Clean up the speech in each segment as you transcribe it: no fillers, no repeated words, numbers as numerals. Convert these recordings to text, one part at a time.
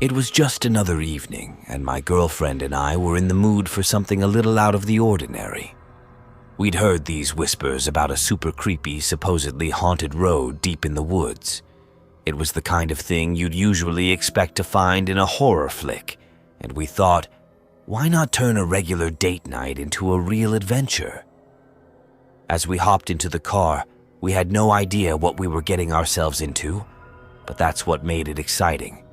It was just another evening, and my girlfriend and I were in the mood for something a little out of the ordinary. We'd heard these whispers about a super creepy, supposedly haunted road deep in the woods. It was the kind of thing you'd usually expect to find in a horror flick, and we thought, why not turn a regular date night into a real adventure? As we hopped into the car, we had no idea what we were getting ourselves into, but that's what made it exciting.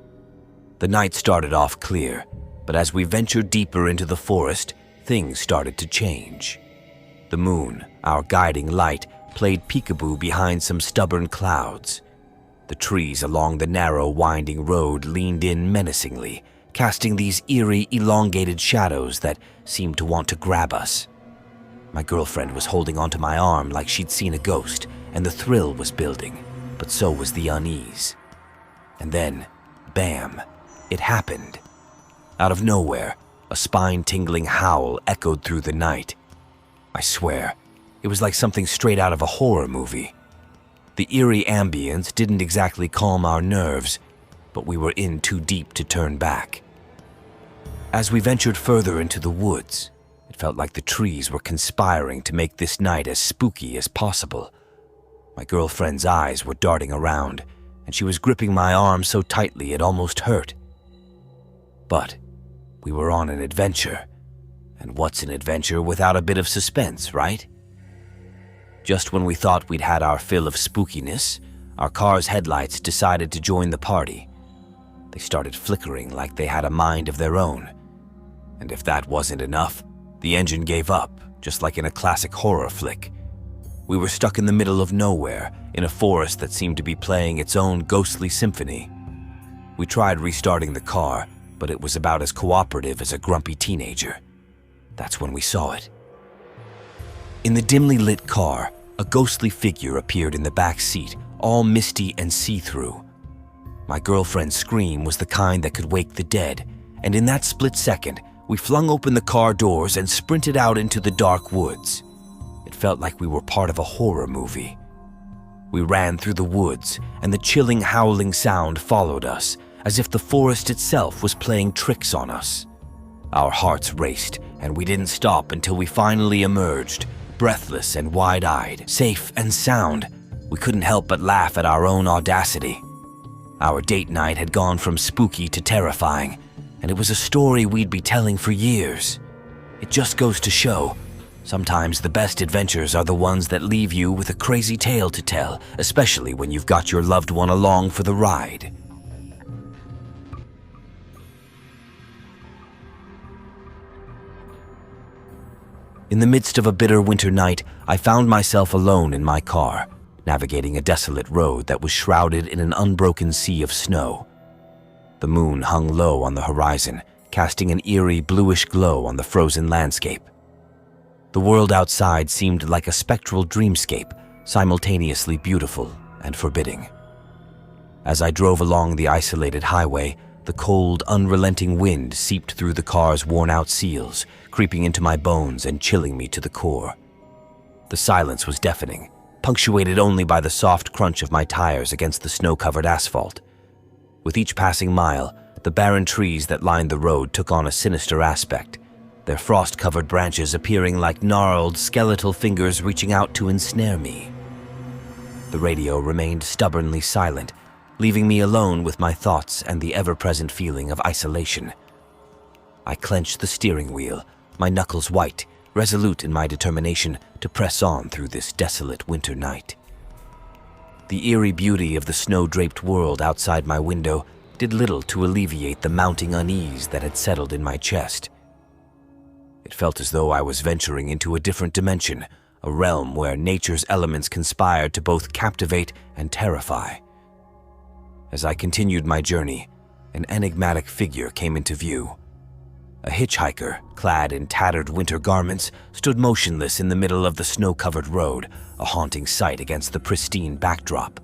The night started off clear, but as we ventured deeper into the forest, things started to change. The moon, our guiding light, played peekaboo behind some stubborn clouds. The trees along the narrow, winding road leaned in menacingly, casting these eerie, elongated shadows that seemed to want to grab us. My girlfriend was holding onto my arm like she'd seen a ghost, and the thrill was building, but so was the unease. And then, bam, it happened. Out of nowhere, a spine-tingling howl echoed through the night. I swear, it was like something straight out of a horror movie. The eerie ambience didn't exactly calm our nerves, but we were in too deep to turn back. As we ventured further into the woods, it felt like the trees were conspiring to make this night as spooky as possible. My girlfriend's eyes were darting around, and she was gripping my arm so tightly it almost hurt. But we were on an adventure, and what's an adventure without a bit of suspense, right? Just when we thought we'd had our fill of spookiness, our car's headlights decided to join the party. They started flickering like they had a mind of their own. And if that wasn't enough, the engine gave up, just like in a classic horror flick. We were stuck in the middle of nowhere, in a forest that seemed to be playing its own ghostly symphony. We tried restarting the car, but it was about as cooperative as a grumpy teenager. That's when we saw it. In the dimly lit car, a ghostly figure appeared in the back seat, all misty and see-through. My girlfriend's scream was the kind that could wake the dead, and in that split second, we flung open the car doors and sprinted out into the dark woods. It felt like we were part of a horror movie. We ran through the woods, and the chilling, howling sound followed us, as if the forest itself was playing tricks on us. Our hearts raced, and we didn't stop until we finally emerged, breathless and wide-eyed, safe and sound. We couldn't help but laugh at our own audacity. Our date night had gone from spooky to terrifying, and it was a story we'd be telling for years. It just goes to show, sometimes the best adventures are the ones that leave you with a crazy tale to tell, especially when you've got your loved one along for the ride. In the midst of a bitter winter night, I found myself alone in my car, navigating a desolate road that was shrouded in an unbroken sea of snow. The moon hung low on the horizon, casting an eerie bluish glow on the frozen landscape. The world outside seemed like a spectral dreamscape, simultaneously beautiful and forbidding. As I drove along the isolated highway, the cold, unrelenting wind seeped through the car's worn-out seals, creeping into my bones and chilling me to the core. The silence was deafening, punctuated only by the soft crunch of my tires against the snow-covered asphalt. With each passing mile, the barren trees that lined the road took on a sinister aspect, their frost-covered branches appearing like gnarled, skeletal fingers reaching out to ensnare me. The radio remained stubbornly silent, leaving me alone with my thoughts and the ever-present feeling of isolation. I clenched the steering wheel, my knuckles white, resolute in my determination to press on through this desolate winter night. The eerie beauty of the snow-draped world outside my window did little to alleviate the mounting unease that had settled in my chest. It felt as though I was venturing into a different dimension, a realm where nature's elements conspired to both captivate and terrify. As I continued my journey, an enigmatic figure came into view. A hitchhiker, clad in tattered winter garments, stood motionless in the middle of the snow-covered road, a haunting sight against the pristine backdrop.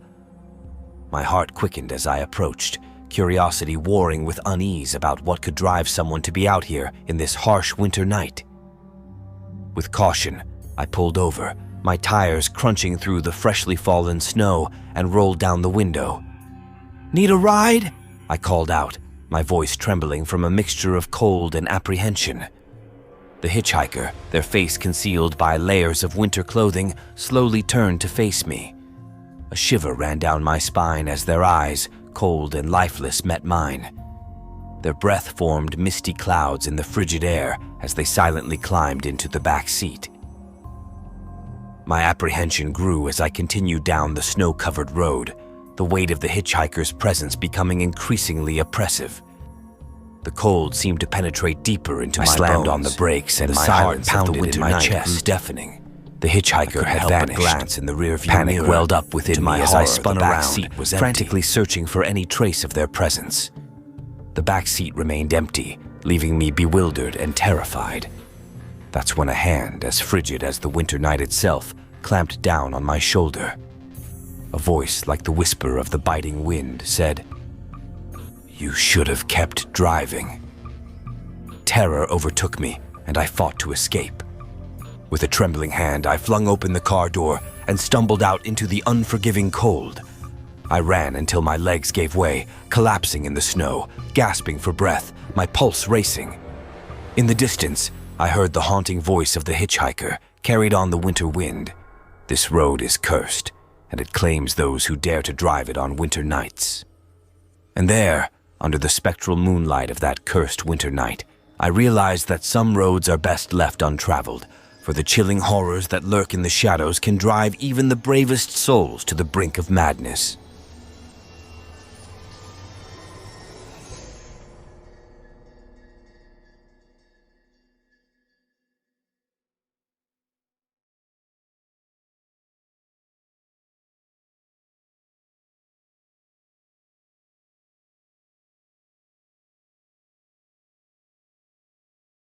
My heart quickened as I approached, curiosity warring with unease about what could drive someone to be out here in this harsh winter night. With caution, I pulled over, my tires crunching through the freshly fallen snow, and rolled down the window. "Need a ride?" I called out, my voice trembling from a mixture of cold and apprehension. The hitchhiker, their face concealed by layers of winter clothing, slowly turned to face me. A shiver ran down my spine as their eyes, cold and lifeless, met mine. Their breath formed misty clouds in the frigid air as they silently climbed into the back seat. My apprehension grew as I continued down the snow-covered road, the weight of the hitchhiker's presence becoming increasingly oppressive. The cold seemed to penetrate deeper into my bones. I slammed on the brakes and my heart pounded in my chest, deafening. The hitchhiker had vanished. Glance in the rearview Panic mirror welled up within me as I spun around, frantically searching for any trace of their presence. The back seat remained empty, leaving me bewildered and terrified. That's when a hand, as frigid as the winter night itself, clamped down on my shoulder. A voice like the whisper of the biting wind said, "You should have kept driving." Terror overtook me, and I fought to escape. With a trembling hand, I flung open the car door and stumbled out into the unforgiving cold. I ran until my legs gave way, collapsing in the snow, gasping for breath, my pulse racing. In the distance, I heard the haunting voice of the hitchhiker, carried on the winter wind. This road is cursed, and it claims those who dare to drive it on winter nights. And there, under the spectral moonlight of that cursed winter night, I realized that some roads are best left untraveled, for the chilling horrors that lurk in the shadows can drive even the bravest souls to the brink of madness.